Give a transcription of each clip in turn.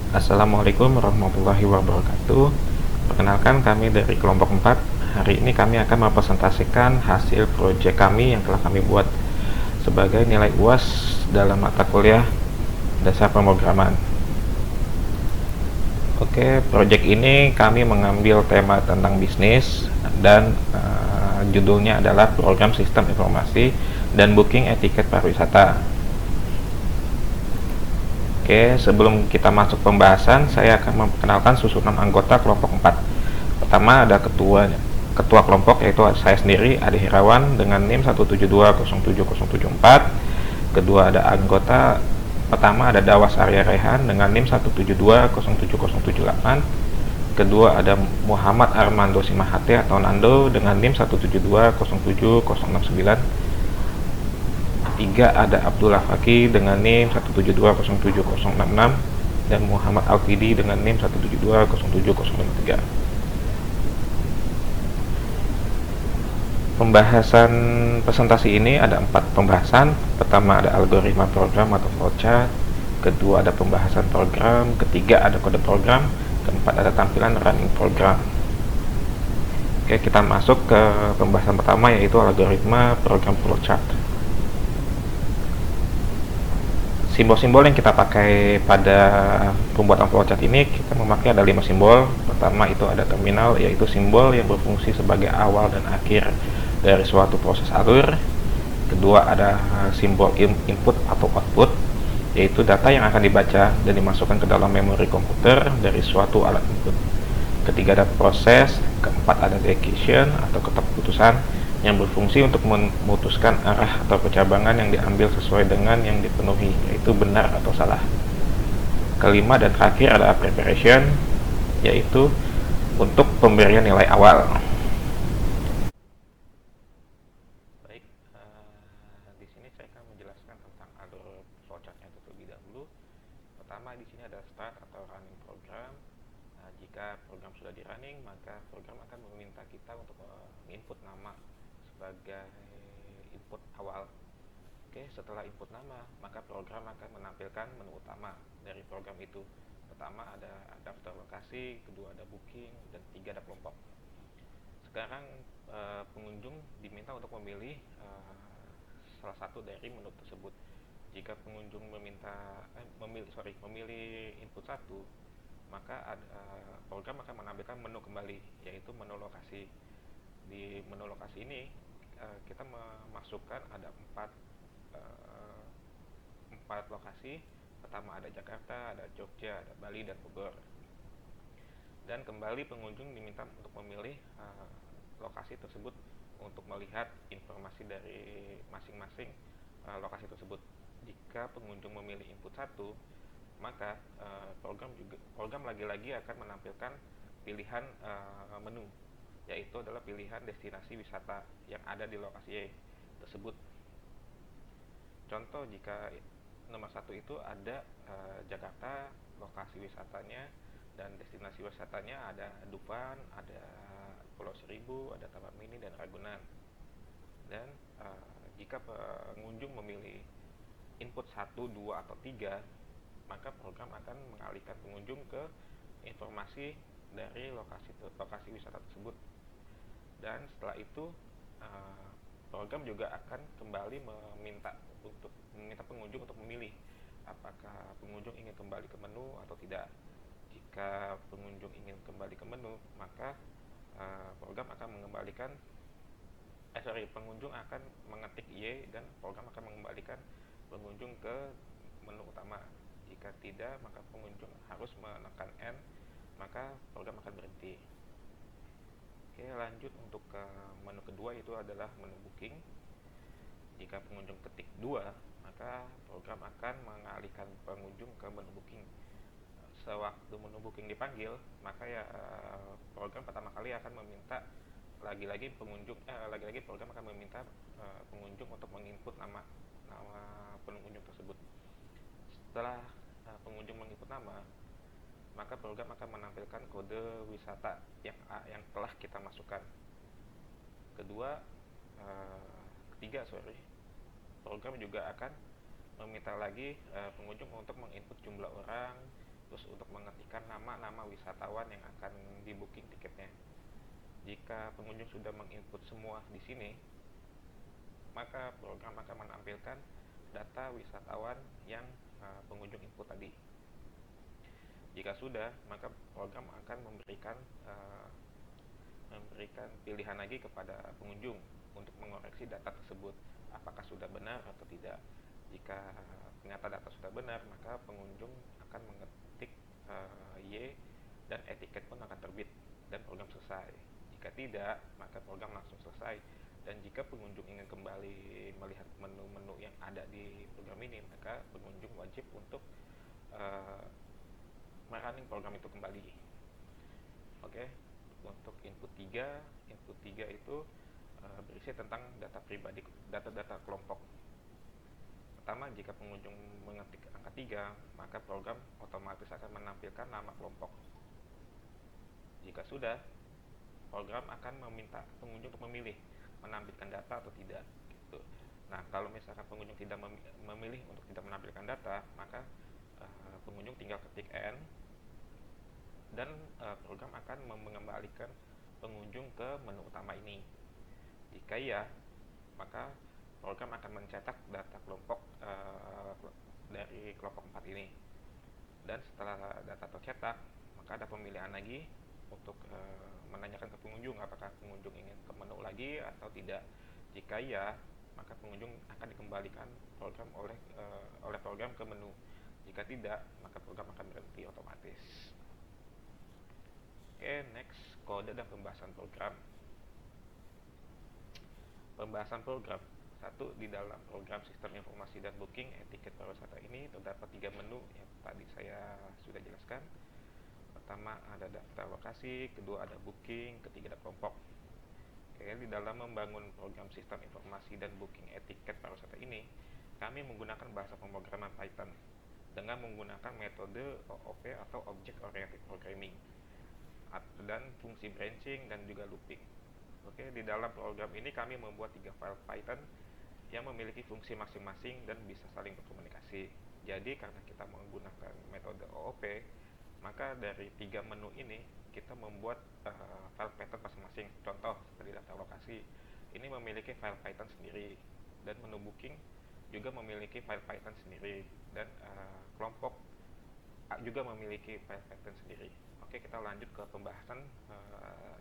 Assalamualaikum warahmatullahi wabarakatuh. Perkenalkan, kami dari kelompok 4. Hari ini kami akan mempresentasikan hasil proyek kami yang telah kami buat sebagai nilai UAS dalam mata kuliah dasar pemrograman. Oke, proyek ini kami mengambil tema tentang bisnis dan judulnya adalah Program Sistem Informasi dan Booking Etiket Pariwisata. Oke, sebelum kita masuk pembahasan, saya akan memperkenalkan susunan anggota kelompok 4. Pertama ada ketua kelompok, yaitu saya sendiri, Adi Hirawan, dengan NIM 172077074. Kedua ada anggota pertama ada Dawas Arya Rehan dengan NIM 172077078. Kedua ada Muhammad Armando Simahate atau Nando dengan NIM 172077069. Tiga ada Abdullah Faki dengan NIM 172077066 dan Muhammad Alfidi dengan NIM 1720753. Pembahasan presentasi ini ada 4 pembahasan. Pertama ada algoritma program atau flowchart, kedua ada pembahasan program, ketiga ada kode program, keempat ada tampilan running program. Oke, kita masuk ke pembahasan pertama, yaitu algoritma program flowchart. Simbol-simbol yang kita pakai pada pembuatan flowchart ini, kita memakai ada 5 simbol. Pertama itu ada terminal, yaitu simbol yang berfungsi sebagai awal dan akhir dari suatu proses alur. Kedua ada simbol input atau output, yaitu data yang akan dibaca dan dimasukkan ke dalam memori komputer dari suatu alat input. Ketiga ada proses. Keempat ada decision atau keputusan yang berfungsi untuk memutuskan arah atau percabangan yang diambil sesuai dengan yang dipenuhi, yaitu benar atau salah. Kelima dan terakhir ada preparation, yaitu untuk pemberian nilai awal. Baik, di sini saya akan menjelaskan tentang alur flowchartnya terlebih dahulu. Pertama, di sini ada start atau running program. Jika program sudah di running, maka program akan meminta kita untuk menginput nama sebagai input awal. Oke, setelah input nama, maka program akan menampilkan menu utama dari program itu. Pertama ada daftar lokasi, kedua ada booking, dan tiga ada kelompok. Sekarang pengunjung diminta untuk memilih salah satu dari menu tersebut. Jika pengunjung memilih input satu, maka program akan menampilkan menu kembali, yaitu menu lokasi. Di menu lokasi ini kita memasukkan ada empat lokasi. Pertama ada Jakarta, ada Jogja, ada Bali, dan Bogor. Dan kembali pengunjung diminta untuk memilih lokasi tersebut untuk melihat informasi dari masing-masing lokasi tersebut. Jika pengunjung memilih input satu, maka program lagi-lagi akan menampilkan pilihan menu, yaitu adalah pilihan destinasi wisata yang ada di lokasi tersebut. Contoh, jika nomor satu itu ada Jakarta, lokasi wisatanya dan destinasi wisatanya ada Dufan, ada Pulau Seribu, ada Taman Mini, dan Ragunan. Dan jika pengunjung memilih input 1, 2, atau 3, maka program akan mengalihkan pengunjung ke informasi dari lokasi wisata tersebut. Dan setelah itu program juga akan kembali meminta pengunjung untuk memilih apakah pengunjung ingin kembali ke menu atau tidak. Jika pengunjung ingin kembali ke menu, maka program akan pengunjung akan mengetik Y dan program akan mengembalikan pengunjung ke menu utama. Jika tidak, maka pengunjung harus menekan N, maka program akan berhenti. Oke, lanjut untuk ke menu kedua, itu adalah menu booking. Jika pengunjung ketik 2, maka program akan mengalihkan pengunjung ke menu booking. Sewaktu menu booking dipanggil, maka program pertama kali akan meminta lagi-lagi program akan meminta pengunjung untuk menginput nama pengunjung tersebut. Setelah pengunjung menginput nama, maka program akan menampilkan kode wisata yang telah kita masukkan. Ketiga, program juga akan meminta lagi pengunjung untuk menginput jumlah orang, terus untuk mengetikkan nama-nama wisatawan yang akan di booking tiketnya. Jika pengunjung sudah menginput semua di sini, maka program akan menampilkan data wisatawan yang pengunjung input tadi. Jika sudah, maka program akan memberikan pilihan lagi kepada pengunjung untuk mengoreksi data tersebut, apakah sudah benar atau tidak. Jika ternyata data sudah benar, maka pengunjung akan mengetik Y dan etiket pun akan terbit dan program selesai. Jika tidak, maka program langsung selesai. Dan jika pengunjung ingin kembali melihat menu-menu yang ada di program ini, maka pengunjung wajib untuk uh, merunning program itu kembali. Oke, untuk input 3 itu berisi tentang data pribadi, data-data kelompok. Pertama, jika pengunjung mengetik angka 3, maka program otomatis akan menampilkan nama kelompok. Jika sudah, program akan meminta pengunjung untuk memilih menampilkan data atau tidak gitu. Nah, kalau misalkan pengunjung tidak memilih untuk tidak menampilkan data, maka pengunjung tinggal ketik N dan program akan mengembalikan pengunjung ke menu utama ini. Jika iya, maka program akan mencetak data kelompok dari kelompok 4 ini. Dan setelah data tercetak, maka ada pemilihan lagi untuk menanyakan ke pengunjung apakah pengunjung ingin ke menu lagi atau tidak. Jika iya, maka pengunjung akan dikembalikan program oleh program ke menu. Jika tidak, maka program akan berhenti otomatis. Oke, next, kode dan pembahasan program. Pembahasan program. Satu, di dalam program sistem informasi dan booking tiket pariwisata ini terdapat 3 menu yang tadi saya sudah jelaskan. Pertama ada daftar lokasi, kedua ada booking, ketiga ada kelompok. Oke, di dalam membangun program sistem informasi dan booking tiket pariwisata ini, kami menggunakan bahasa pemrograman Python dengan menggunakan metode OOP atau Object Oriented Programming dan fungsi branching dan juga looping. Oke, di dalam program ini kami membuat 3 file Python yang memiliki fungsi masing-masing dan bisa saling berkomunikasi. Jadi karena kita menggunakan metode OOP, maka dari 3 menu ini kita membuat file Python masing-masing. Contoh seperti data lokasi, ini memiliki file Python sendiri, dan menu booking juga memiliki file Python sendiri, dan kelompok juga memiliki file Python sendiri. Oke, kita lanjut ke pembahasan,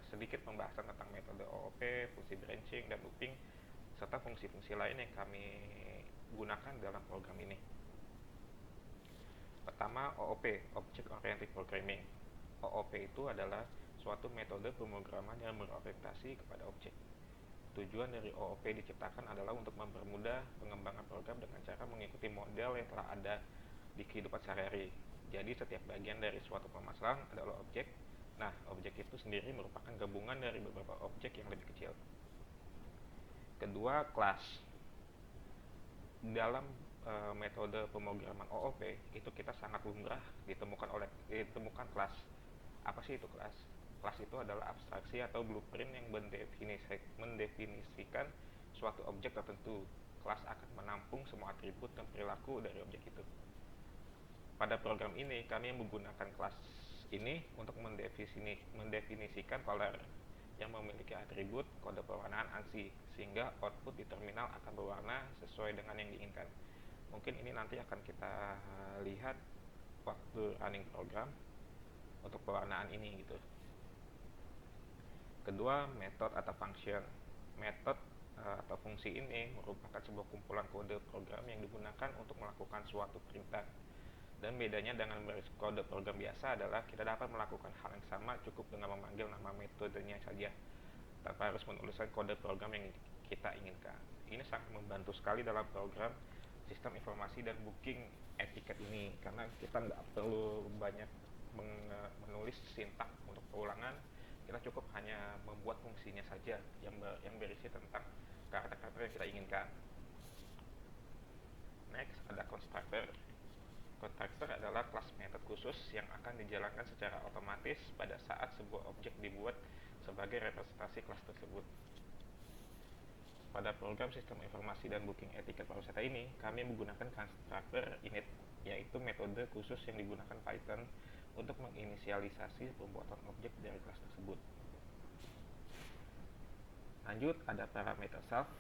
sedikit pembahasan tentang metode OOP, fungsi branching dan looping, serta fungsi-fungsi lain yang kami gunakan dalam program ini. Pertama, OOP, Object Oriented Programming. OOP itu adalah suatu metode pemrograman yang berorientasi kepada objek. Tujuan dari OOP diciptakan adalah untuk mempermudah pengembangan program dengan cara mengikuti model yang telah ada di kehidupan sehari-hari. Jadi setiap bagian dari suatu permasalahan adalah objek. Nah, objek itu sendiri merupakan gabungan dari beberapa objek yang lebih kecil. Kedua, kelas. Dalam metode pemrograman OOP itu kita sangat lumrah ditemukan kelas. Apa sih itu kelas? Kelas itu adalah abstraksi atau blueprint yang mendefinisikan suatu objek tertentu. Kelas akan menampung semua atribut dan perilaku dari objek itu. Pada program ini, kami menggunakan kelas ini untuk mendefinisikan color yang memiliki atribut kode pewarnaan ANSI, sehingga output di terminal akan berwarna sesuai dengan yang diinginkan. Mungkin ini nanti akan kita lihat waktu running program untuk pewarnaan ini gitu. Kedua, method atau function. Method atau fungsi ini merupakan sebuah kumpulan kode program yang digunakan untuk melakukan suatu perintah. Dan bedanya dengan kode program biasa adalah kita dapat melakukan hal yang sama cukup dengan memanggil nama metodenya saja, tanpa harus menuliskan kode program yang kita inginkan. Ini sangat membantu sekali dalam program sistem informasi dan booking etiket ini, karena kita nggak perlu banyak menulis sintak untuk pengulangan. Kita cukup hanya membuat fungsinya saja yang berisi tentang karakter-karakter yang kita inginkan. Next, ada constructor. Constructor adalah kelas method khusus yang akan dijalankan secara otomatis pada saat sebuah objek dibuat sebagai representasi kelas tersebut. Pada program sistem informasi dan booking etiket pariwisata ini, kami menggunakan constructor init yaitu metode khusus yang digunakan Python untuk menginisialisasi pembuatan objek dari kelas tersebut. Lanjut, ada parameter self.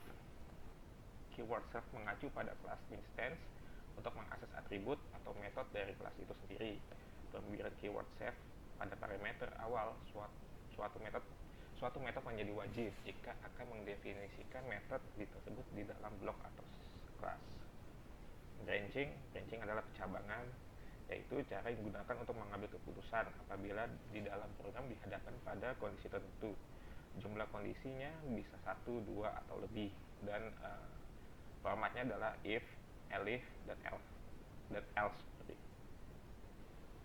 Keyword self mengacu pada kelas instance untuk mengakses atribut atau metode dari kelas itu sendiri. Pemberian keyword self pada parameter awal suatu metode menjadi wajib jika akan mendefinisikan metode tersebut di dalam blok atau kelas. Branching adalah pencabangan, yaitu cara yang digunakan untuk mengambil keputusan apabila di dalam program dihadapkan pada kondisi tertentu. Jumlah kondisinya bisa 1, 2, atau lebih, dan formatnya adalah if, elif, dan else.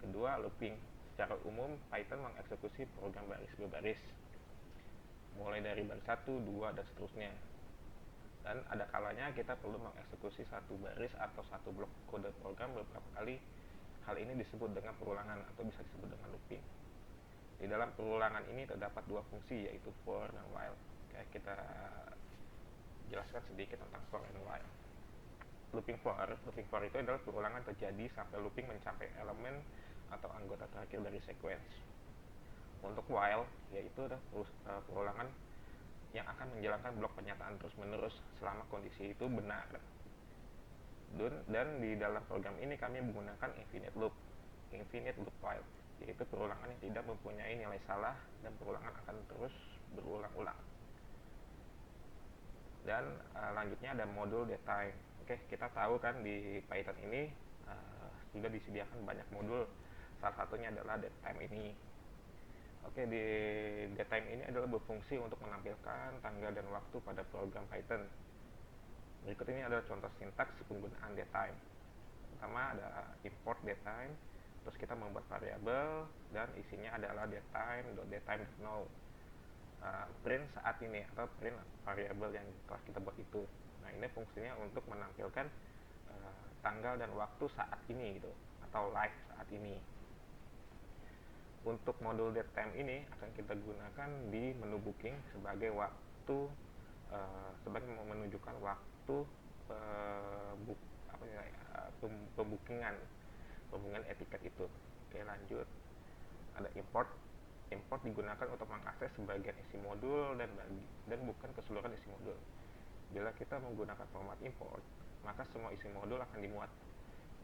Kedua, looping. Secara umum, Python mengeksekusi program baris berbaris, mulai dari baris 1, 2, dan seterusnya. Dan ada kalanya kita perlu mengeksekusi satu baris atau satu blok kode program beberapa kali. Hal ini disebut dengan perulangan atau bisa disebut dengan looping. Di dalam perulangan ini terdapat dua fungsi, yaitu for dan while. Oke, kita jelaskan sedikit tentang for dan while. Looping for itu adalah perulangan terjadi sampai looping mencapai elemen atau anggota terakhir dari sequence. Untuk while, yaitu perulangan yang akan menjalankan blok pernyataan terus-menerus selama kondisi itu benar. Dan di dalam program ini kami menggunakan infinite loop while, yaitu perulangan yang tidak mempunyai nilai salah dan perulangan akan terus berulang-ulang. Dan lanjutnya ada modul datetime. Oke, kita tahu kan di Python ini sudah disediakan banyak modul. Salah satunya adalah datetime ini. Oke, di datetime ini adalah berfungsi untuk menampilkan tanggal dan waktu pada program Python. Berikut ini adalah contoh sintaks penggunaan datetime. Pertama ada import datetime, terus kita membuat variabel dan isinya adalah datetime.datetime.now. Print saat ini atau print variabel yang telah kita buat itu. Nah, ini fungsinya untuk menampilkan tanggal dan waktu saat ini gitu, atau live saat ini. Untuk modul datetime ini akan kita gunakan di menu booking sebagai sebagai menunjukkan waktu pembukingan etiket itu. Oke, lanjut. Ada import digunakan untuk mengakses sebagian isi modul dan bukan keseluruhan isi modul. Bila kita menggunakan format import, maka semua isi modul akan dimuat.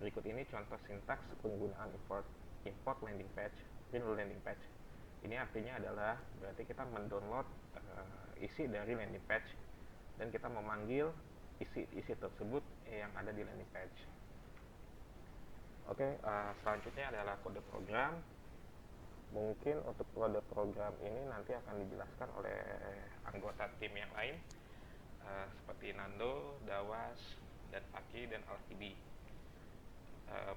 Berikut ini contoh sintaks penggunaan import landing page, print landing page. Ini artinya adalah berarti kita mendownload isi dari landing page dan kita memanggil isi tersebut yang ada di landing page. Oke, selanjutnya adalah kode program. Mungkin untuk kode program ini nanti akan dijelaskan oleh anggota tim yang lain, seperti Nando, Dawas, dan Paki, dan Alkidi.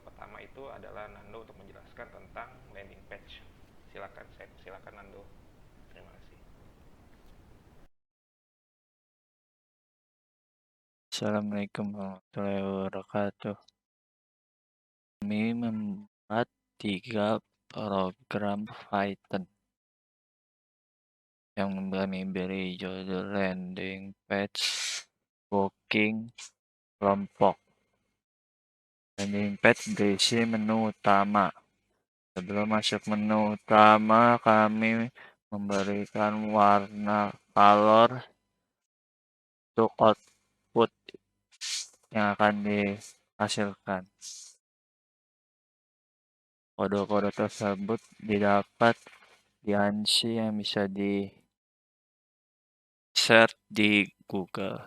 Pertama itu adalah Nando untuk menjelaskan tentang landing page. Silakan Nando. Terima kasih. Assalamualaikum warahmatullahi wabarakatuh. Kami membuat 3 program Python yang kami beri judul landing page, booking, kelompok. Landing page berisi menu utama. Sebelum masuk menu utama, kami memberikan warna color untuk output yang akan dihasilkan. Kode-kode tersebut didapat di ANSI yang bisa di-search di Google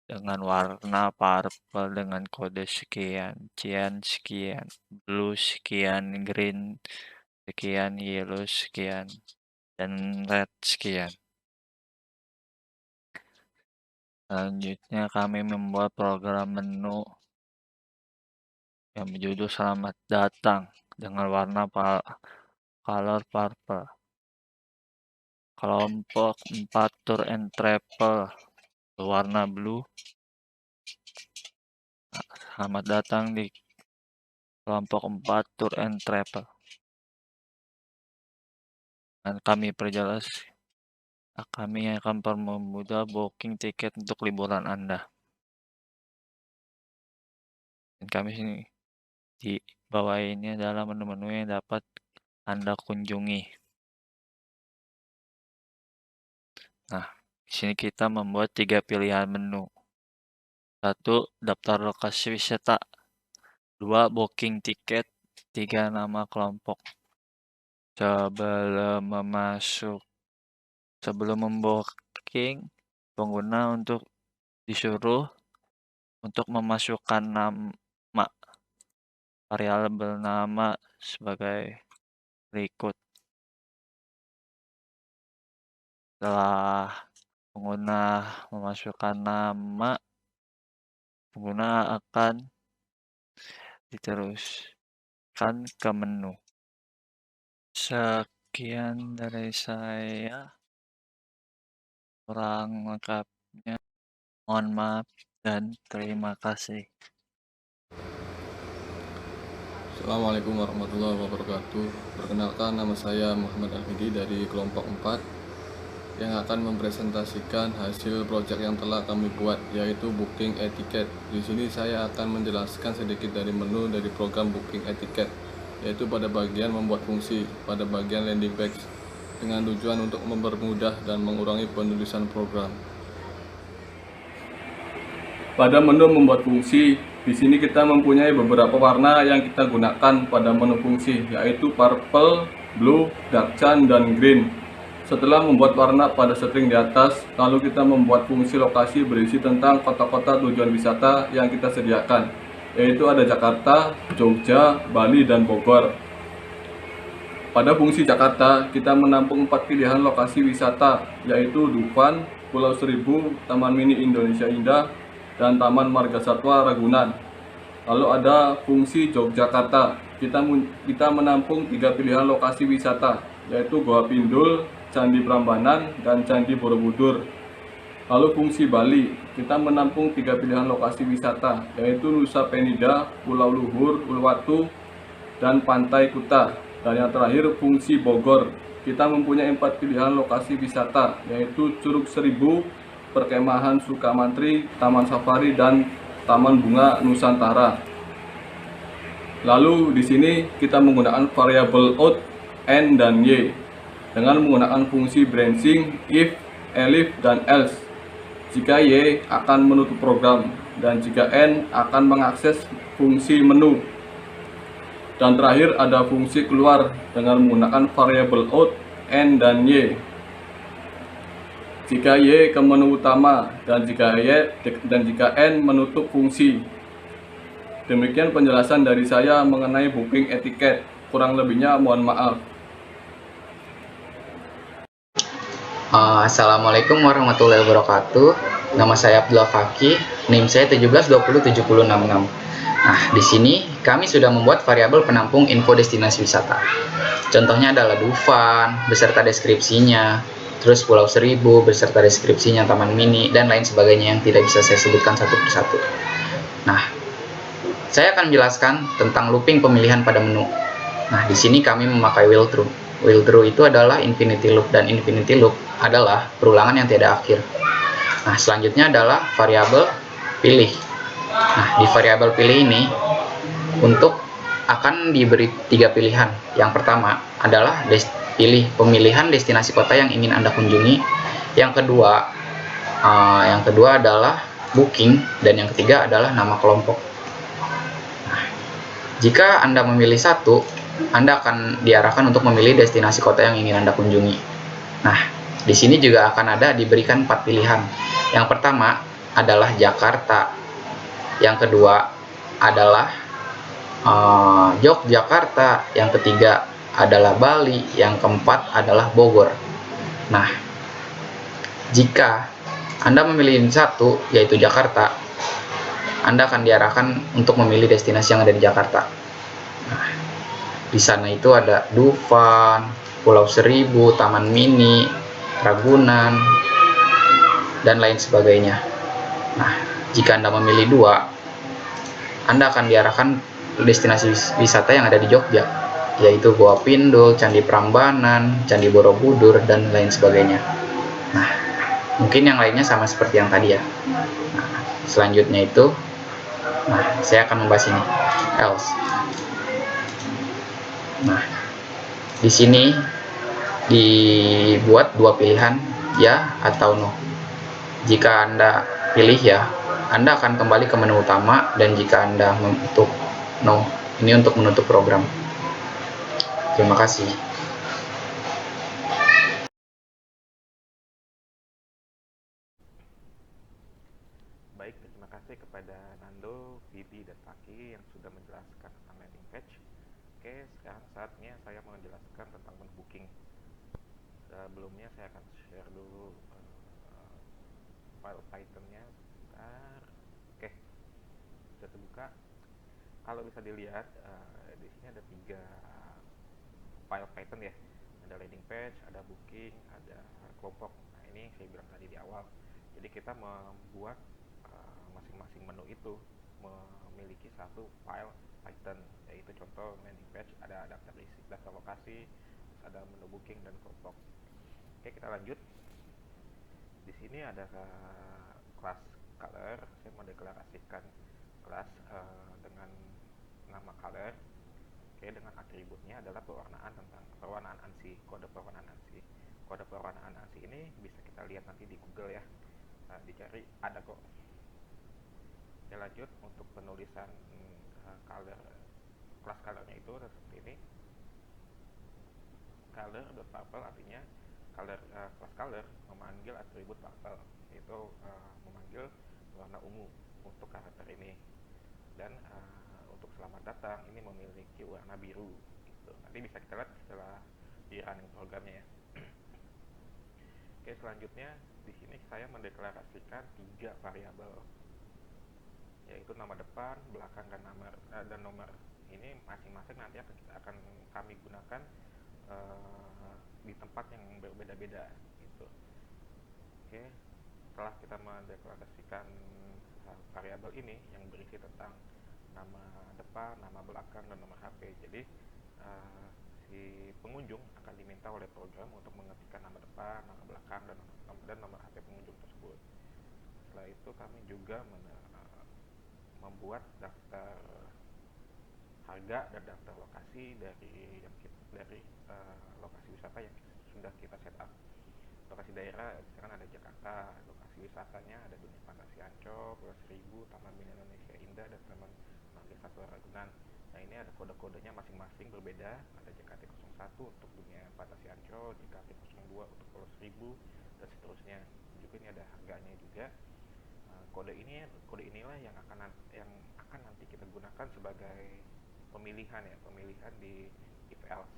dengan warna purple dengan kode sekian, cyan sekian, blue sekian, green sekian, yellow sekian, dan red sekian. Selanjutnya kami membuat program menu yang berjudul Selamat Datang dengan warna color purple. Kelompok 4 tour and travel berwarna blue. Selamat datang di kelompok 4 tour and travel. Dan kami perjelas, kami akan mempermudah booking tiket untuk liburan Anda. Dan kami sini Di bawah ini adalah menu-menu yang dapat Anda kunjungi. Nah, di sini kita membuat 3 pilihan menu. 1. Daftar lokasi wisata. 2. Booking tiket. 3. Nama kelompok. Sebelum membooking, pengguna disuruh untuk memasukkan nama variabel nama sebagai berikut. Setelah pengguna memasukkan nama, pengguna akan diteruskan ke menu. Sekian dari saya. Kurang lengkapnya mohon maaf dan terima kasih. Assalamualaikum warahmatullahi wabarakatuh. Perkenalkan, nama saya Muhammad Ahmidi dari kelompok 4 yang akan mempresentasikan hasil proyek yang telah kami buat, yaitu booking e-ticket. Di sini saya akan menjelaskan sedikit dari menu dari program booking e-ticket, yaitu pada bagian membuat fungsi, pada bagian landing page, dengan tujuan untuk mempermudah dan mengurangi penulisan program. Pada menu membuat fungsi, di sini kita mempunyai beberapa warna yang kita gunakan pada menu fungsi, yaitu purple, blue, dark cyan, dan green. Setelah membuat warna pada setting di atas, lalu kita membuat fungsi lokasi berisi tentang kota-kota tujuan wisata yang kita sediakan, yaitu ada Jakarta, Jogja, Bali, dan Bogor. Pada fungsi Jakarta, kita menampung 4 pilihan lokasi wisata, yaitu Dufan, Pulau Seribu, Taman Mini Indonesia Indah, dan Taman Marga Satwa Ragunan. Lalu ada fungsi Yogyakarta, kita menampung 3 pilihan lokasi wisata, yaitu Goa Pindul, Candi Prambanan, dan Candi Borobudur. Lalu fungsi Bali, kita menampung 3 pilihan lokasi wisata, yaitu Nusa Penida, Pulau Luhur, Uluwatu, dan Pantai Kuta. Dan yang terakhir fungsi Bogor, kita mempunyai 4 pilihan lokasi wisata, yaitu Curug Seribu, Perkemahan Sukamantri, Taman Safari, dan Taman Bunga Nusantara. Lalu di sini kita menggunakan variabel out, n, dan y dengan menggunakan fungsi branching, if, elif, dan else. Jika y akan menutup program dan jika n akan mengakses fungsi menu. Dan terakhir ada fungsi keluar dengan menggunakan variabel out, n, dan y. Jika y ke menu utama dan jika n menutup fungsi. Demikian penjelasan dari saya mengenai booking e-ticket. Kurang lebihnya mohon maaf. Assalamualaikum warahmatullahi wabarakatuh. Nama saya Abdullah Faki, NIM saya 17207066. Nah, di sini kami sudah membuat variabel penampung info destinasi wisata. Contohnya adalah Dufan beserta deskripsinya, terus Pulau Seribu beserta deskripsinya, Taman Mini, dan lain sebagainya yang tidak bisa saya sebutkan satu persatu. Nah, saya akan menjelaskan tentang looping pemilihan pada menu. Nah, di sini kami memakai while true. While true itu adalah infinity loop, dan infinity loop adalah perulangan yang tiada akhir. Nah, selanjutnya adalah variabel pilih. Nah, di variabel pilih ini untuk akan diberi 3 pilihan. Yang pertama adalah pilih pemilihan destinasi kota yang ingin Anda kunjungi. Yang kedua adalah booking, dan yang ketiga adalah nama kelompok. Nah, jika Anda memilih satu, Anda akan diarahkan untuk memilih destinasi kota yang ingin Anda kunjungi. Nah, di sini juga akan diberikan 4 pilihan. Yang pertama adalah Jakarta. Yang kedua adalah Yogyakarta. Yang ketiga adalah Bali. Yang keempat adalah Bogor. Nah, jika Anda memilih satu, yaitu Jakarta, Anda akan diarahkan untuk memilih destinasi yang ada di Jakarta. Nah, di sana itu ada Dufan, Pulau Seribu, Taman Mini, Ragunan, dan lain sebagainya. Nah, jika Anda memilih 2, Anda akan diarahkan destinasi wisata yang ada di Jogja, yaitu Goa Pindul, Candi Prambanan, Candi Borobudur, dan lain sebagainya. Nah, mungkin yang lainnya sama seperti yang tadi ya. Nah, selanjutnya itu Nah, saya akan membahas ini. Else. Nah, di sini dibuat dua pilihan, ya atau no. Jika Anda pilih ya, Anda akan kembali ke menu utama, dan jika Anda untuk no, ini untuk menutup program. Terima kasih. Baik, terima kasih kepada Nando, Vidi, dan Taki yang sudah menjelaskan tentang landing page. Oke, sekarang saatnya saya mau menjelaskan tentang menu booking. Sebelumnya saya akan share dulu file Python-nya. Bentar. Oke, sudah terbuka. Kalau bisa dilihat, di sini ada 3 file Python ya. Ada landing page, ada booking, ada kelompok. Nah, ini saya bilang tadi di awal. Jadi kita membuat masing-masing menu itu memiliki satu file Python, yaitu contoh landing page ada daftar isi, daftar lokasi, ada menu booking dan kelompok. Oke, kita lanjut. Di sini ada kelas color. Saya mendeklarasikan kelas dengan nama color. Oke, dengan atributnya adalah pewarnaan ANSI, kode pewarnaan ANSI. Kode pewarnaan ANSI ini bisa kita lihat nanti di Google ya. Dicari ada kok. Oke, lanjut untuk penulisan color, kelas colornya itu seperti ini. Color.purple artinya kelas color memanggil atribut purple, yaitu memanggil warna ungu untuk karakter ini. Dan untuk selamat datang ini memiliki warna biru gitu. Nanti bisa kita lihat setelah di running programnya ya. Oke, selanjutnya di sini saya mendeklarasikan 3 variabel, yaitu nama depan, belakang, dan nomor. Ini masing-masing nanti akan kami gunakan di tempat yang berbeda-beda gitu. Oke, setelah kita mendeklarasikan variabel ini yang berisi tentang nama depan, nama belakang, dan nomor HP. Jadi si pengunjung akan diminta oleh program untuk mengetikkan nama depan, nama belakang, dan nomor HP pengunjung tersebut. Setelah itu kami juga membuat daftar harga dan daftar lokasi dari lokasi wisata yang sudah kita set up. Lokasi daerah misalkan ada Jakarta, lokasi wisatanya ada Dunia Fantasi Ancol, Pulau Seribu, Taman Mini Indonesia Indah, dan Taman Marga Satwa Ragunan. Nah, ini ada kode-kodenya masing-masing berbeda. Ada JKT01 untuk Dunia Fantasi Ancol, JKT02 untuk Pulau Seribu, dan seterusnya. Juga ini ada harganya juga. Kode inilah yang akan nanti kita gunakan sebagai pemilihan di if else.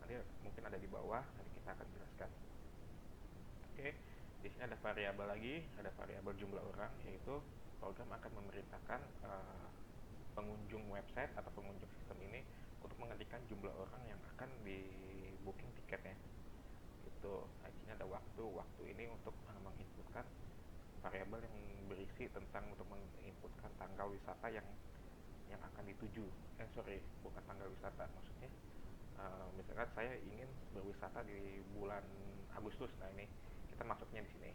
Nanti mungkin ada di bawah, nanti kita akan jelaskan. Oke, di sini ada variabel lagi, ada variabel jumlah orang, yaitu program akan memerintahkan pengunjung website atau pengunjung sistem ini untuk mengetikkan jumlah orang yang akan di booking tiketnya. Gitu. Nah, di sini ada waktu ini untuk menginputkan variabel yang berisi tentang untuk menginputkan tanggal wisata yang akan dituju. Bukan tanggal wisata, maksudnya misalkan saya ingin berwisata di bulan Agustus. Nah, ini kita masuknya di sini.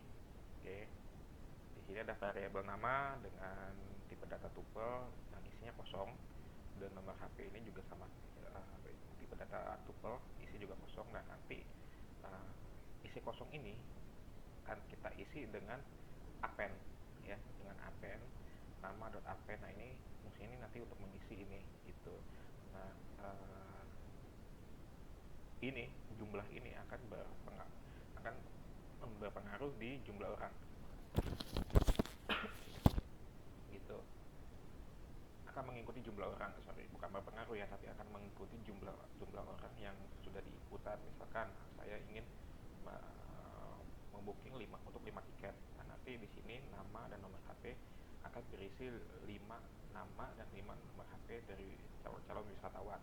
Oke. Di sini ada variabel nama dengan tipe data tuple yang isinya kosong, dan nomor HP ini juga sama, tipe data tuple, isi juga kosong. Nah, nanti isi kosong ini akan kita isi dengan append ya, dengan append nama.append. Nah, ini fungsi ini nanti untuk mengisi ini gitu. Nah, ini jumlah ini akan berpengaruh di jumlah orang gitu, akan mengikuti jumlah orang, bukan berpengaruh ya, tapi akan mengikuti jumlah orang yang sudah diinputan. Misalkan saya ingin membooking untuk 5 tiket. Nah, nanti di sini nama dan nomor HP akan berisi 5 nama dan 5 nomor HP dari calon wisatawan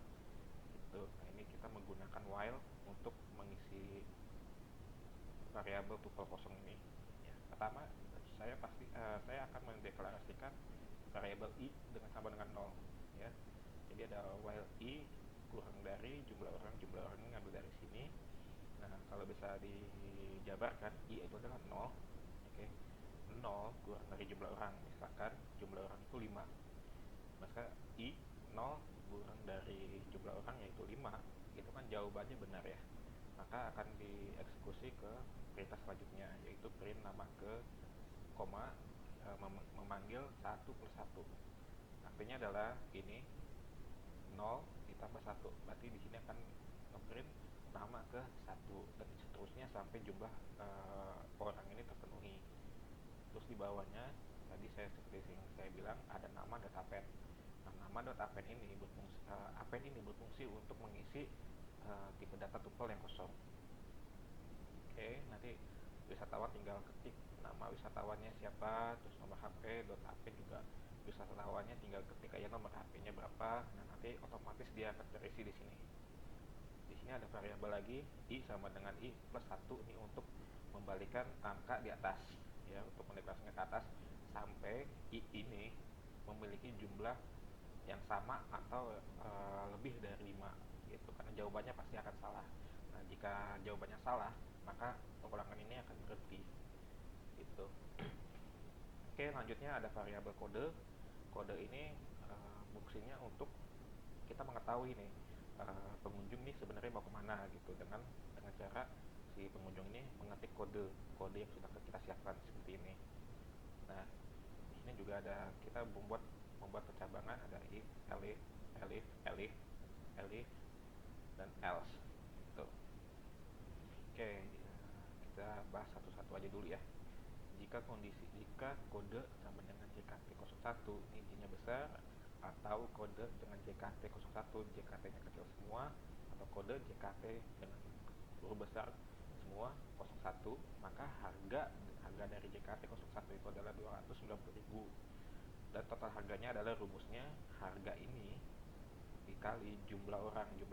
gitu. Nah, ini kita menggunakan while untuk mengisi variabel tuple kosong ini ya. Pertama, saya akan mendeklarasikan variabel i sama dengan 0 ya. Jadi ada while i kurang dari jumlah orang ini ngambil dari sini. Nah, kalau bisa dijabarkan, i itu adalah 0. Oke. 0 kurang dari jumlah orang, misalkan jumlah orang itu 5. jika I 0 kurang dari jumlah orang yaitu 5, itu kan jawabannya benar ya, maka akan dieksekusi ke perintah selanjutnya, yaitu print nama ke koma, memanggil 1 plus 1. Artinya adalah ini 0 ditambah 1, berarti di sini akan ngeprint nama ke 1 dan seterusnya sampai jumlah orang ini terpenuhi. Terus di bawahnya tadi seperti yang saya bilang ada nama dot append. Nah, nama dot append ini berfungsi untuk mengisi tipe data tuple yang kosong. Oke, nanti wisatawan tinggal ketik nama wisatawannya siapa, terus nomor HP, dot append juga wisatawannya tinggal ketik aja nomor HP-nya berapa. Nah, nanti otomatis dia akan terisi di sini. Di sini ada variabel lagi I sama dengan I plus 1 ini untuk membalikan angka di atas ya, untuk mendeklarasikan ke atas sampai I ini memiliki jumlah yang sama atau lebih dari 5 gitu, karena jawabannya pasti akan salah. Nah, jika jawabannya salah maka pengulangan ini akan berhenti gitu. Oke, lanjutnya ada variabel kode. Kode ini fungsinya untuk kita mengetahui nih pengunjung nih sebenarnya mau kemana gitu, dengan cara si pengunjung ini mengetik kode yang sudah kita siapkan seperti ini. Nah, di sini juga ada kita membuat percabangan, ada if, elif, dan else gitu. Oke, kita bahas satu-satu aja dulu ya. Jika kode sama dengan JKT01 ini J-nya besar, atau kode dengan JKT01 JKT-nya kecil semua, atau kode JKT dengan huruf besar semua 01, maka harga dari JKT01 itu adalah 290.000 dan total harganya adalah rumusnya harga ini dikali jumlah orang di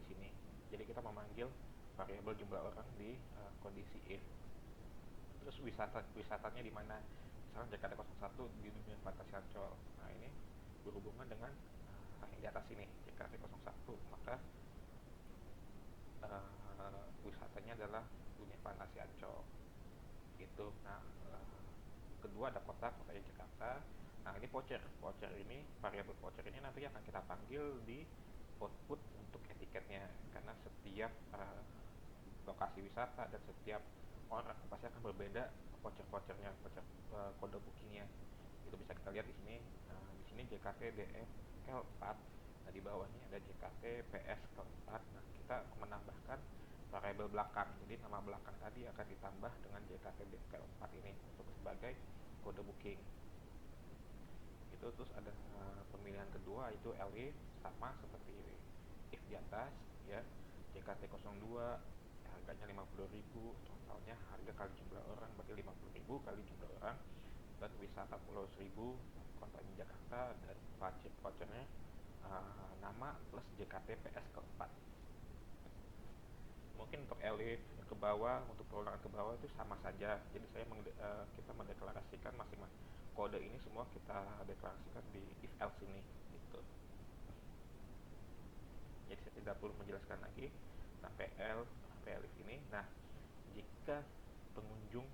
sini. Jadi kita memanggil variabel jumlah orang di kondisi if. Terus wisatanya di mana? Misalkan JKT01 di dunia fantasi Ancol. Nah, ini berhubungan dengan yang di atas ini JKT01, maka wisatanya adalah dunia fantasi Ancol gitu. Nah, kedua ada kota Jakarta. Nah, ini voucher ini, variabel voucher ini nanti akan kita panggil di output untuk etiketnya, karena setiap lokasi wisata dan setiap orang pasti akan berbeda vouchernya, kode bookingnya. Itu bisa kita lihat di sini. Di sini JKT DM K4. Nah, di bawahnya ada JKT PS K4. Nah, kita menambahkan variabel belakang. Jadi nama belakang tadi akan ditambah dengan JKT K4 ini untuk sebagai kode booking. Itu terus ada pemilihan kedua itu elif, sama seperti if di atas ya. JKT02 harganya 50.000, totalnya harga kali jumlah orang berarti 50.000 kali jumlah orang, dan wisata Pulau Seribu kotanya Jakarta, dan vouchernya nama plus JKT PS keempat. Mungkin untuk elif ke bawah, untuk perulangan ke bawah itu sama saja. Jadi kita mendeklarasikan masing-masing kode ini semua kita deklarasikan di if else ini gitu. Jadi saya tidak perlu menjelaskan lagi sampai elif ini. Nah, jika pengunjung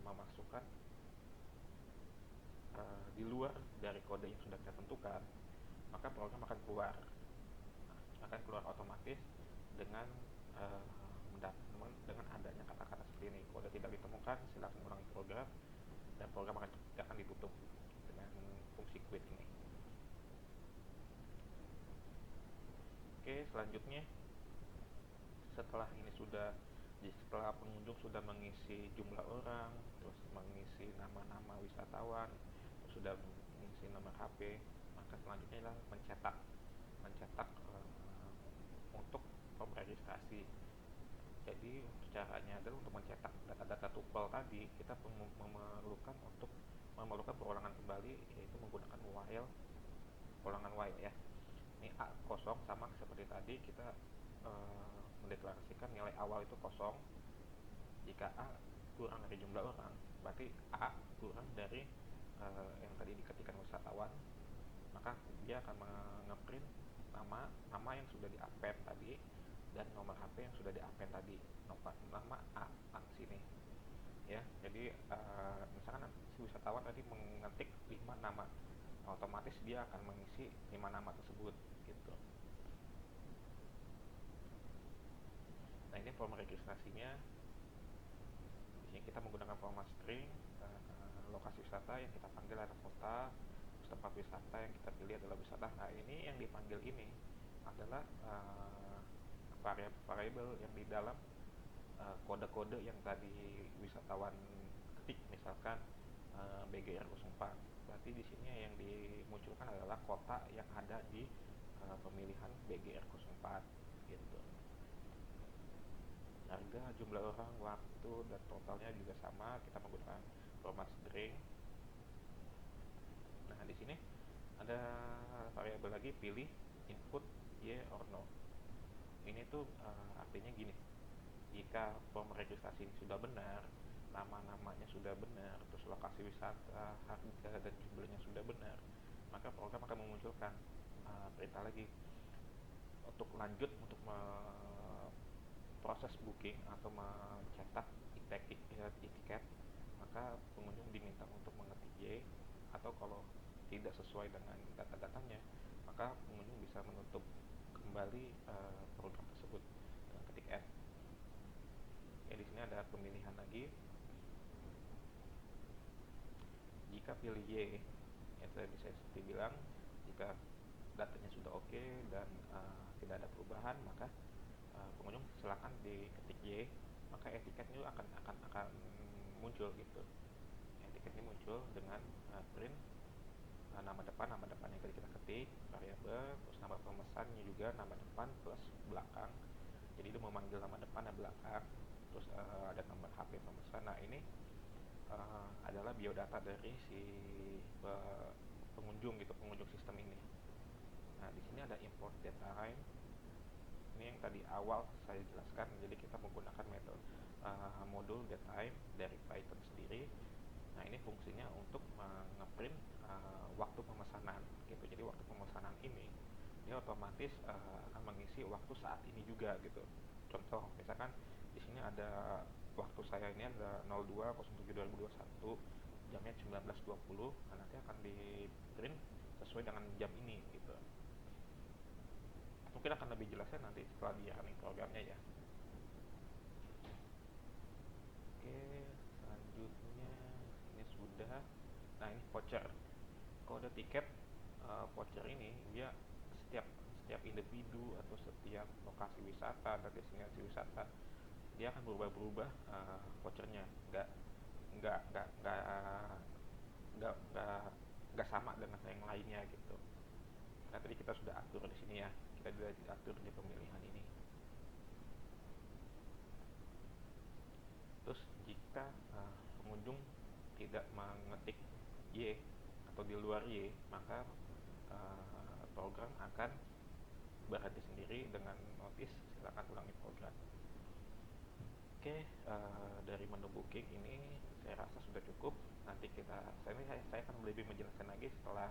memasukkan di luar dari kode yang sudah kita tentukan, maka program akan keluar otomatis dengan adanya kata-kata seperti ini, kode tidak ditemukan, silakan ulangi program, dan program akan ditutup dengan fungsi quit ini. Oke, selanjutnya setelah pengunjung sudah mengisi jumlah orang, terus mengisi nama-nama wisatawan, terus sudah mengisi nomor HP, maka selanjutnya adalah mencetak untuk form registrasi. Jadi caranya adalah untuk mencetak data-data tuple tadi, kita memerlukan perulangan kembali, yaitu menggunakan ulangan while ya. Ini A kosong, sama seperti tadi kita mendeklarasikan nilai awal itu kosong. Jika A kurang dari jumlah orang, berarti A kurang dari yang tadi diketikkan wisatawan, maka dia akan ngeprint nama yang sudah di-append tadi dan nomor HP yang sudah di-append tadi, nama A sini ya. Jadi misalkan si wisatawan tadi mengetik 5 nama, otomatis dia akan mengisi 5 nama tersebut gitu. Nah, ini form registrasinya. Di sini kita menggunakan format string, lokasi wisata yang kita panggil adalah kota, tempat wisata yang kita pilih adalah wisata. Nah, ini yang dipanggil ini adalah variabel yang di dalam kode-kode yang tadi wisatawan ketik, misalkan BGR04. Berarti di sini yang dimunculkan adalah kota yang ada di pemilihan BGR04 gitu. Harga, jumlah orang, waktu, dan totalnya juga sama, kita menggunakan format string. Nah, di sini ada variabel lagi, pilih input y or no. Ini tuh artinya gini, jika form registrasi ini sudah benar, nama-namanya sudah benar, terus lokasi wisata, harga, dan jumlahnya sudah benar, maka program akan memunculkan perintah lagi untuk lanjut untuk proses booking atau mencetak tiket. Maka pengunjung diminta untuk mengetik Y, atau kalau tidak sesuai dengan data-datanya, maka pengunjung bisa menutup kembali program tersebut dengan ketik N. Ya, di sini ada pemilihan lagi. Jika pilih Y, ya saya bisa bilang jika datanya sudah oke dan tidak ada perubahan, maka pengunjung silakan diketik Y, maka etiketnya akan muncul gitu. Etiketnya muncul dengan print nama depan yang tadi kita ketik, variabel, terus nama pemesannya juga nama depan plus belakang. Jadi dia memanggil nama depan dan belakang, terus ada nomor HP pemesan. Nah, ini adalah biodata dari si pengunjung gitu, pengunjung sistem ini. Nah, di sini ada import datetime. Ini yang tadi awal saya jelaskan. Jadi kita menggunakan metode modul datetime dari Python sendiri. Nah, ini fungsinya untuk ngeprint waktu pemesanan gitu. Jadi waktu pemesanan ini dia otomatis akan mengisi waktu saat ini juga gitu. Contoh, misalkan di sini ada waktu saya ini ada 02.07.2021, jamnya 19.20. Nah, nanti akan di print sesuai dengan jam ini gitu. Mungkin akan lebih jelasnya nanti setelah di running programnya ya. Oke, selanjutnya ini sudah. Nah, ini voucher. Kode tiket voucher ini dia setiap individu atau setiap lokasi wisata dan destinasi wisata dia akan berubah-berubah vouchernya, nggak sama dengan yang lainnya gitu. Nah, tadi kita sudah atur di sini ya, kita sudah atur di pemilihan ini. Terus jika pengunjung tidak mengetik Y atau di luar Y, maka program akan berhenti sendiri dengan notis silakan ulangi program. Oke, dari menu booking ini saya rasa sudah cukup. Nanti saya akan lebih menjelaskan lagi setelah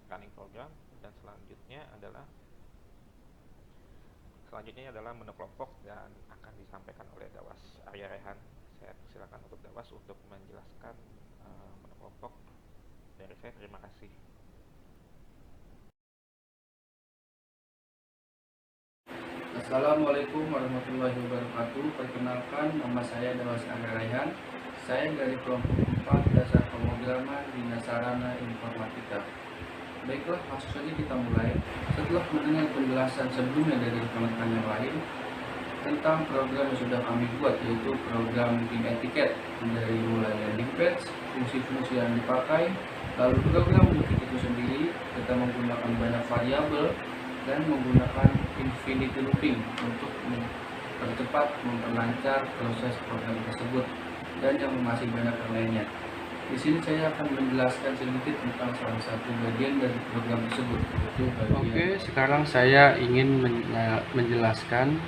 running program. Dan selanjutnya adalah menu kelompok dan akan disampaikan oleh Dawas Arya Rehan. Saya persilakan untuk Dawas untuk menjelaskan menu kelompok. Dari saya terima kasih. Assalamualaikum warahmatullahi wabarakatuh. Perkenalkan, nama saya Dawas Arya Rehan. Saya dari kelompok 4 dasar pemrograman Bina Sarana Informatika. Baiklah, langsung saja kita mulai. Setelah mendengar penjelasan sebelumnya dari rekan-rekan yang lain tentang program yang sudah kami buat, yaitu program booking etiket, dari mulai landing page, fungsi-fungsi yang dipakai, lalu program booking itu sendiri, kita menggunakan banyak variabel dan menggunakan infinity looping untuk mempercepat, memperlancar proses program tersebut, dan yang masih banyak yang lainnya. Di sini saya akan menjelaskan sedikit tentang salah satu bagian dari program tersebut, yaitu bagian. Oke, sekarang saya ingin menjelaskan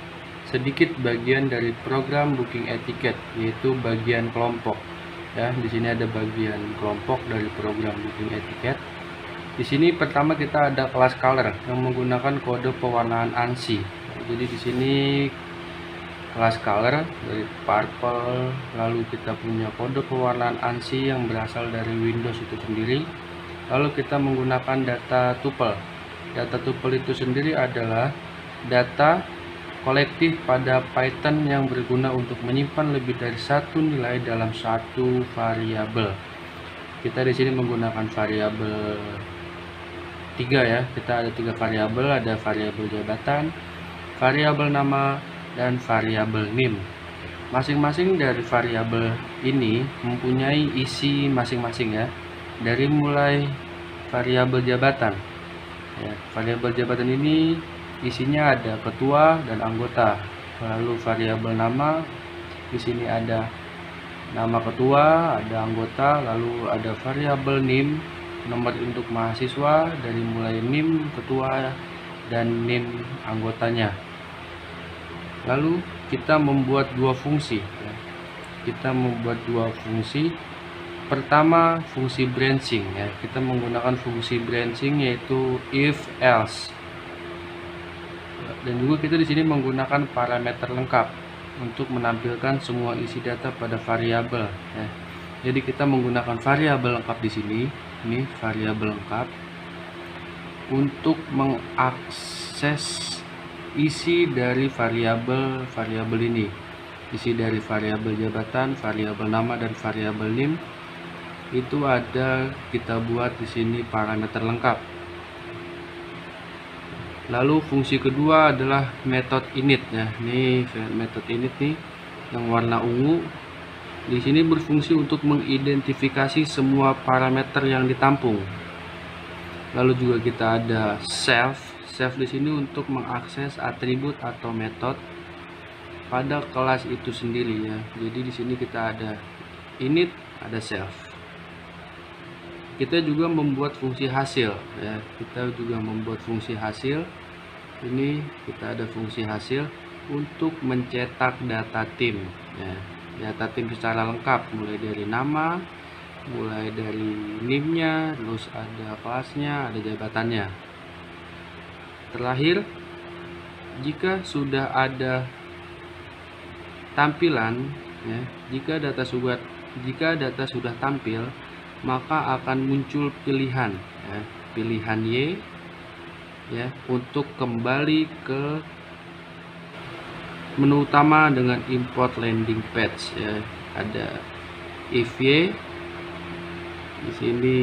sedikit bagian dari program booking etiket, yaitu bagian kelompok. Ya, di sini ada bagian kelompok dari program booking etiket. Di sini pertama kita ada kelas color yang menggunakan kode pewarnaan ANSI. Jadi di sini kelas color dari purple, lalu kita punya kode pewarnaan ANSI yang berasal dari Windows itu sendiri. Lalu kita menggunakan data tuple. Data tuple itu sendiri adalah data kolektif pada Python yang berguna untuk menyimpan lebih dari satu nilai dalam satu variabel. Kita di sini menggunakan variabel 3 ya. Kita ada 3 variabel, ada variabel jabatan, variabel nama, dan variabel NIM. Masing-masing dari variabel ini mempunyai isi masing-masing ya. Dari mulai variabel jabatan. Ya, variabel jabatan ini isinya ada ketua dan anggota. Lalu variabel nama, di sini ada nama ketua, ada anggota, lalu ada variabel NIM, nomor untuk mahasiswa dari mulai NIM ketua dan NIM anggotanya. Lalu kita membuat dua fungsi. Kita membuat dua fungsi. Pertama, fungsi branching ya. Kita menggunakan fungsi branching yaitu if else. Dan juga kita di sini menggunakan parameter lengkap untuk menampilkan semua isi data pada variabel ya. Jadi kita menggunakan variabel lengkap di sini. Ini variabel lengkap untuk mengakses isi dari variabel ini. Isi dari variabel jabatan, variabel nama, dan variabel NIM itu ada kita buat di sini parameter lengkap. Lalu fungsi kedua adalah method init ya. Ini method init nih yang warna ungu. Di sini berfungsi untuk mengidentifikasi semua parameter yang ditampung. Lalu juga kita ada self di sini untuk mengakses atribut atau metode pada kelas itu sendiri ya. Jadi di sini kita ada init, ada self. Kita juga membuat fungsi hasil ya. Kita juga membuat fungsi hasil. Ini kita ada fungsi hasil untuk mencetak data tim ya. Data tim secara lengkap mulai dari nama, mulai dari NIM-nya, terus ada kelasnya, ada jabatannya. Terakhir, jika sudah ada tampilan ya, jika data sudah tampil, maka akan muncul pilihan ya, pilihan Y ya untuk kembali ke menu utama dengan import landing page ya. Ada if Y di sini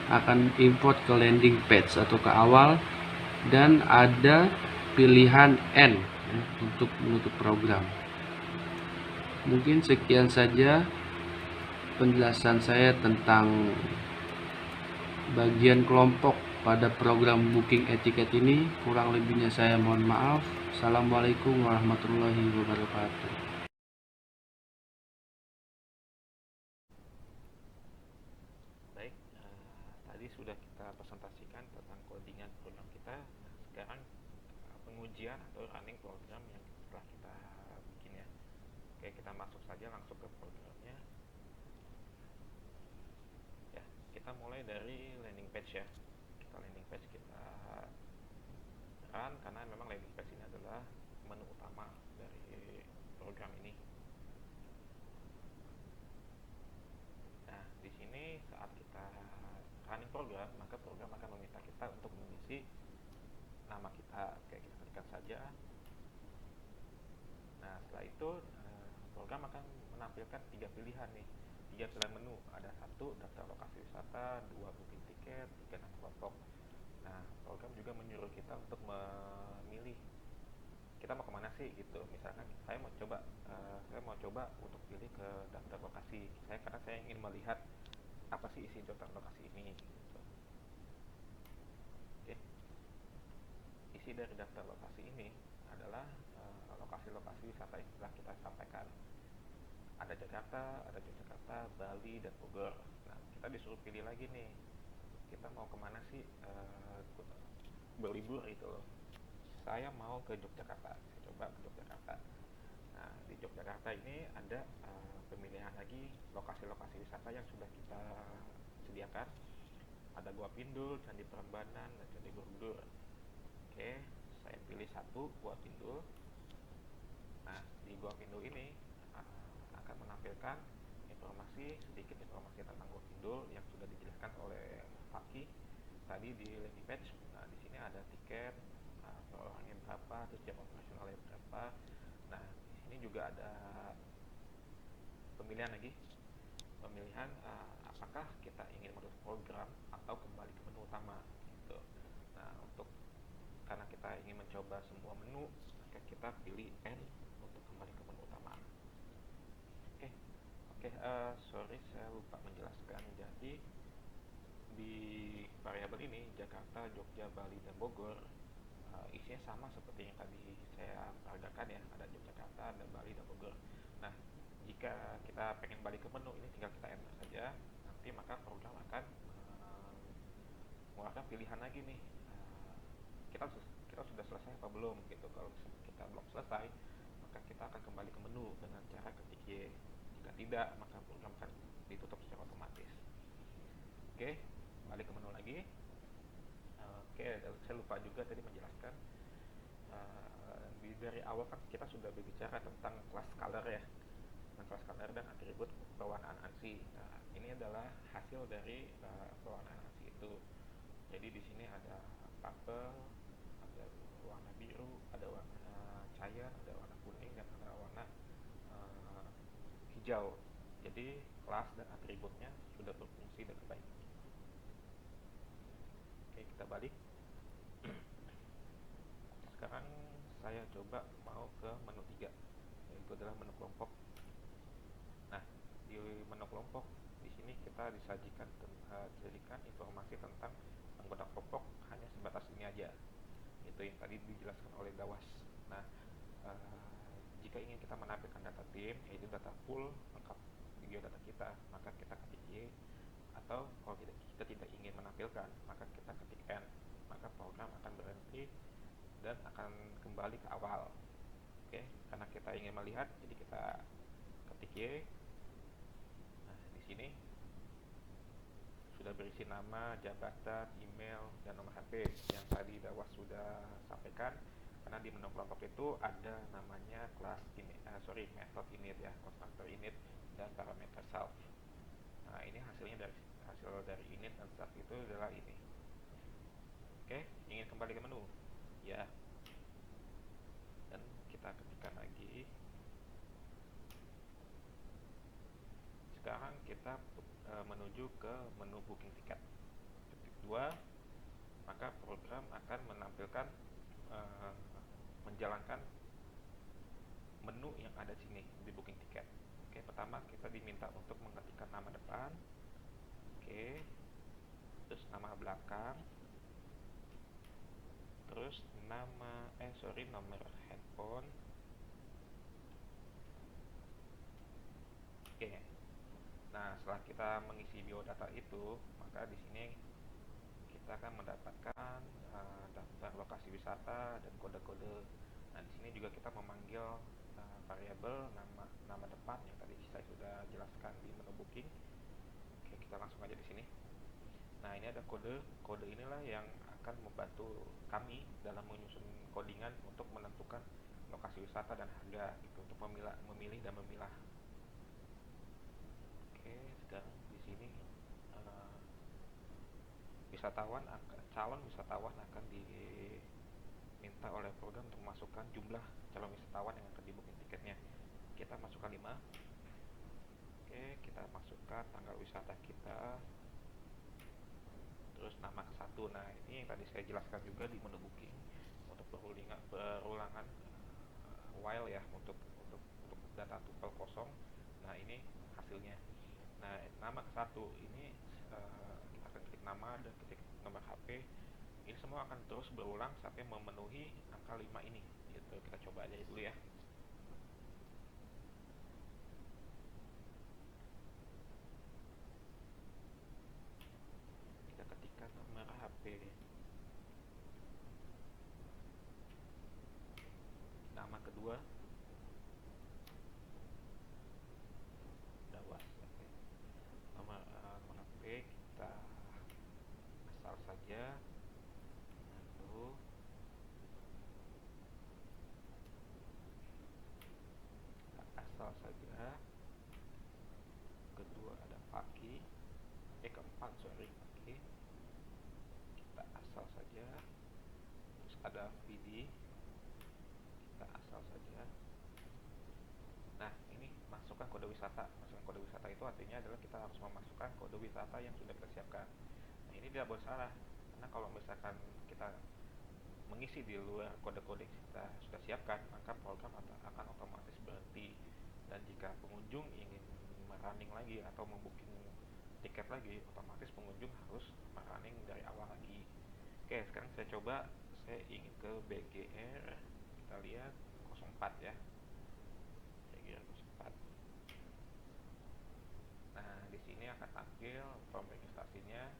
akan import ke landing page atau ke awal, dan ada pilihan N ya, untuk menutup program. Mungkin sekian saja penjelasan saya tentang bagian kelompok pada program booking etiket ini. Kurang lebihnya saya mohon maaf. Assalamualaikum warahmatullahi wabarakatuh. Baik, tadi sudah kita presentasikan tentang codingan program kita. Nah, sekarang pengujian atau running program yang telah kita bikin ya. Oke, kita masuk saja langsung ke programnya. Ya, kita mulai dari landing page ya. Landing page kita run karena memang landing page ini adalah menu utama dari program ini. Nah, di sini saat kita running program, maka program akan meminta kita untuk mengisi nama kita. Oke, kita ketikkan saja. Nah, setelah itu program akan menampilkan 3 pilihan nih, 3 pilihan menu. Ada 1 daftar lokasi wisata, 2 booking tiket, 3 nama kelompok. Nah, program juga menyuruh kita untuk memilih kita mau kemana sih gitu. Misalkan saya mau coba untuk pilih ke daftar lokasi karena saya ingin melihat apa sih isi daftar lokasi ini gitu. Oke. Isi dari daftar lokasi ini adalah lokasi-lokasi wisata yang telah kita sampaikan. Ada Jakarta, ada Yogyakarta, Bali, dan Bogor. Nah, kita disuruh pilih lagi nih, kita mau kemana sih berlibur gitu loh. Saya mau ke Yogyakarta, saya coba ke Yogyakarta. Nah, di Yogyakarta ini ada pemilihan lagi lokasi-lokasi wisata yang sudah kita sediakan. Ada Gua Pindul, Candi Prambanan, dan Candi Borobudur. Oke, saya pilih 1 Gua Pindul. Nah, di Gua Pindul ini akan menampilkan sedikit informasi tentang Gua Pindul yang sudah dijelaskan oleh tadi di landing page. Nah, di sini ada tiket, per orangnya berapa, terus jam operasionalnya berapa. Nah, di sini juga ada pemilihan lagi, pemilihan apakah kita ingin menutup program atau kembali ke menu utama gitu. Nah, karena kita ingin mencoba semua menu, maka kita pilih N untuk kembali ke menu utama. Oke, sorry saya lupa menjelaskan. Jadi di variabel ini Jakarta, Jogja, Bali, dan Bogor isinya sama seperti yang tadi saya peragakan ya, ada Yogyakarta, ada Bali, dan Bogor. Nah, jika kita pengen balik ke menu ini tinggal kita enter saja, nanti maka program akan mengeluarkan pilihan lagi nih, kita sudah selesai apa belum gitu. Kalau kita belum selesai, maka kita akan kembali ke menu dengan cara ketik Y. Jika tidak, maka program akan ditutup secara otomatis. Oke, balik ke menu lagi. Oke, saya lupa juga tadi menjelaskan, dari awal kan kita sudah berbicara tentang class color ya, class color dan atribut pewarnaan ANSI. Nah, ini adalah hasil dari pewarnaan ANSI itu. Jadi di sini ada purple, ada warna biru, ada warna cyan, ada warna kuning, dan ada warna hijau. Jadi kelas dan atributnya sudah berfungsi dengan baik. Oke, kita balik. Sekarang saya coba mau ke menu 3, yaitu adalah menu kelompok. Nah, di menu kelompok di sini kita disajikan informasi tentang anggota kelompok hanya sebatas ini aja. Itu yang tadi dijelaskan oleh Dawas. Nah, jika ingin kita menampilkan data tim, yaitu data pool lengkap video data kita, maka kita ketik Y. Atau kalau kita tidak ingin menampilkan, maka kita ketik N. Maka program akan berhenti dan akan kembali ke awal. Oke, karena kita ingin melihat, jadi kita ketik Y. Nah, di sini sudah berisi nama, jabatan, email, dan nomor HP yang tadi Dawas sudah sampaikan. Karena di menu kelompok itu ada namanya method init ya, constructor init, dan parameter self. Nah, ini hasil dari init dan self itu adalah ini. Oke, ingin kembali ke menu ya, dan kita ketikkan lagi. Sekarang kita menuju ke menu booking tiket. Ketik 2, maka program akan menampilkan menjalankan menu yang ada di sini di booking tiket. Oke, pertama kita diminta untuk mengetikkan nama depan. Oke, terus nama belakang, terus nomor handphone. Oke. Nah, setelah kita mengisi biodata itu, maka di sini kita akan mendapatkan daftar lokasi wisata dan kode-kode. Nah, di sini juga kita memanggil variabel nama depan yang tadi saya sudah jelaskan di menu booking. Oke, kita langsung aja di sini. Nah, ini ada kode. Kode inilah yang akan membantu kami dalam menyusun codingan untuk menentukan lokasi wisata dan harga gitu, untuk memilih dan memilah. Oke, sekarang di sini calon wisatawan akan diminta oleh program untuk memasukkan jumlah calon wisatawan yang akan di booking tiketnya. Kita masukkan 5. Oke, kita masukkan tanggal wisata kita, terus nama ke 1. Nah, ini yang tadi saya jelaskan juga di menu booking untuk perulangan while ya, untuk data tuple kosong. Nah, ini hasilnya. Nah, nama ke 1 ini kita akan ketik nama dan ketik nomor HP. Ini semua akan terus berulang sampai memenuhi angka 5 ini gitu. Kita coba aja dulu ya. Kita ketikkan nomor HP, nama kedua Dawas. Nomor HP kita asal saja, lalu asal saja. Kedua ada Paki, keempat Paki. PD, kita asal saja. Nah, ini masukkan kode wisata. Masukkan kode wisata itu artinya adalah kita harus memasukkan kode wisata yang sudah kita siapkan. Nah, ini tidak boleh salah, karena kalau misalkan kita mengisi di luar kode-kode yang kita sudah siapkan, maka program akan otomatis berhenti. Dan jika pengunjung ingin merunning lagi atau membooking tiket lagi, otomatis pengunjung harus merunning dari awal lagi. Oke, sekarang saya coba, saya ingin ke BGR, kita lihat 04 ya, BGR 04. Nah, di sini akan tampil form registrasinya,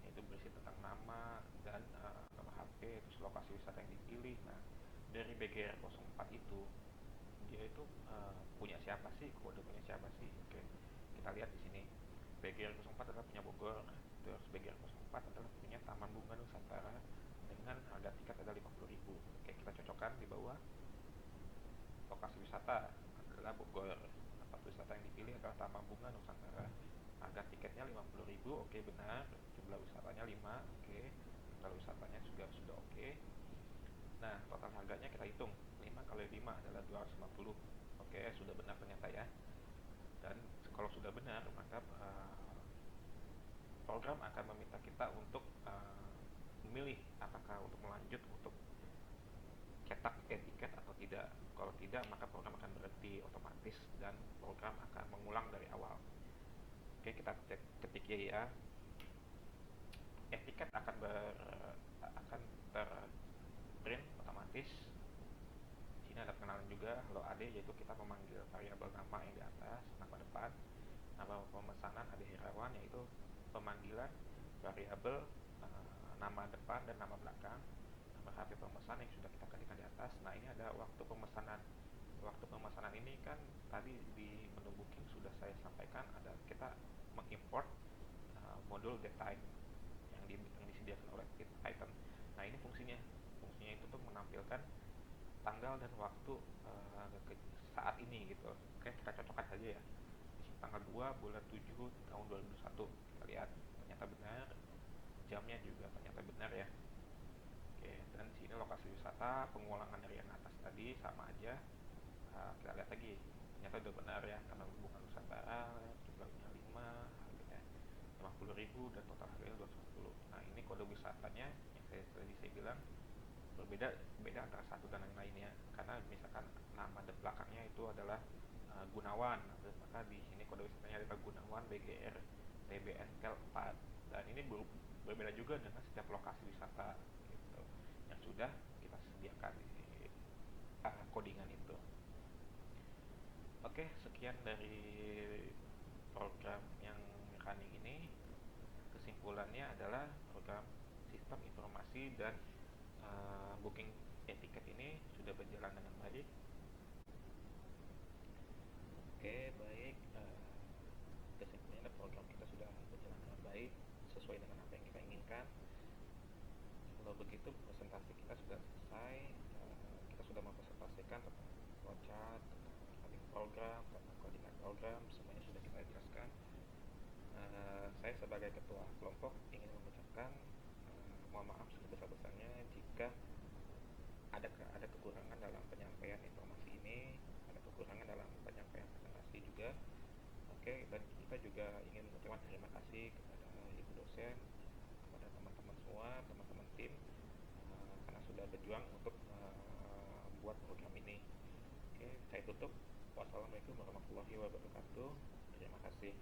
yaitu berisi tentang nama dan nomor HP, terus lokasi wisata yang dipilih. Nah, dari BGR 04 itu dia itu punya siapa sih, kode punya siapa sih. Oke, kita lihat di sini BGR 04 adalah punya Bogor, terus BGR 04 adalah punya Taman Bunga Nusantara dengan harga tiket adalah 50.000. Oke, kita cocokkan di bawah. Lokasi wisata adalah Bogor, tempat wisata yang dipilih adalah Taman Bunga Nusantara, harga tiketnya 50.000. Oke, benar. Jumlah wisatanya 5. Oke, total wisatanya juga sudah oke. Nah, total harganya kita hitung, 5 kali 5 adalah 250. Oke, sudah benar ternyata ya. Dan kalau sudah benar, maka program akan meminta kita untuk memilih apakah untuk melanjut untuk cetak tiket atau tidak. Kalau tidak, maka program akan berhenti otomatis dan program akan mengulang dari awal. Oke, kita ketik ya. Tiket akan terprint otomatis. Sini ada pengenalan juga, hello ade, yaitu kita memanggil variabel nama yang di atas, nama depan. Nama pemesanan Ade Herawan, yaitu pemanggilan variabel nama depan dan nama belakang. Nomor HP pemesan yang sudah kita ketikkan di atas. Nah, ini ada waktu pemesanan. Waktu pemesanan ini kan tadi di menu booking sudah saya sampaikan, ada kita mengimport modul daytime yang disediakan oleh item. Nah, ini fungsinya itu tuh menampilkan tanggal dan waktu saat ini gitu. Oke, kita cocokkan saja ya. Tanggal 2 bulan 7 tahun 2021. Kita lihat ternyata benar. Jamnya juga ternyata benar ya. Oke, dan sini lokasi wisata, pengulangan dari yang atas tadi sama aja. Kita lihat lagi, ternyata udah benar ya, karena Bunga Nusantara jumlahnya 5, harganya 50.000 dan total harganya 210. Nah, ini kode wisatanya yang tadi saya bilang beda antara satu dan yang lainnya, karena misalkan nama dan belakangnya itu adalah Gunawan, maka di sini kode wisatanya adalah Gunawan BGR TBNKL 4. Dan ini berbeda juga dengan setiap lokasi wisata gitu, yang sudah kita sediakan di codingan itu. Oke, sekian dari program yang running ini. Kesimpulannya adalah program sistem informasi dan booking tiket ini sudah berjalan dengan baik. Oke, baik. Kesimpulannya program kita sudah berjalan dengan baik sesuai dengan apa yang kita inginkan. Kalau begitu, presentasi kita sudah selesai. Kita sudah mempresentasikan tentang flowchart, tentang running program, tentang koordinat program, semuanya sudah kita jelaskan. Saya sebagai ketua kelompok ingin mengucapkan mohon maaf sebesar-besarnya jika ada kekurangan dalam penyampaian informasi ini, ada kekurangan dalam penyampaian presentasi juga. Oke, dan kita juga ingin mengucapkan terima kasih kepada ibu dosen, kepada teman-teman semua, teman-teman tim, karena sudah berjuang untuk membuat program ini. Oke, saya tutup. Wassalamualaikum warahmatullahi wabarakatuh. Terima kasih.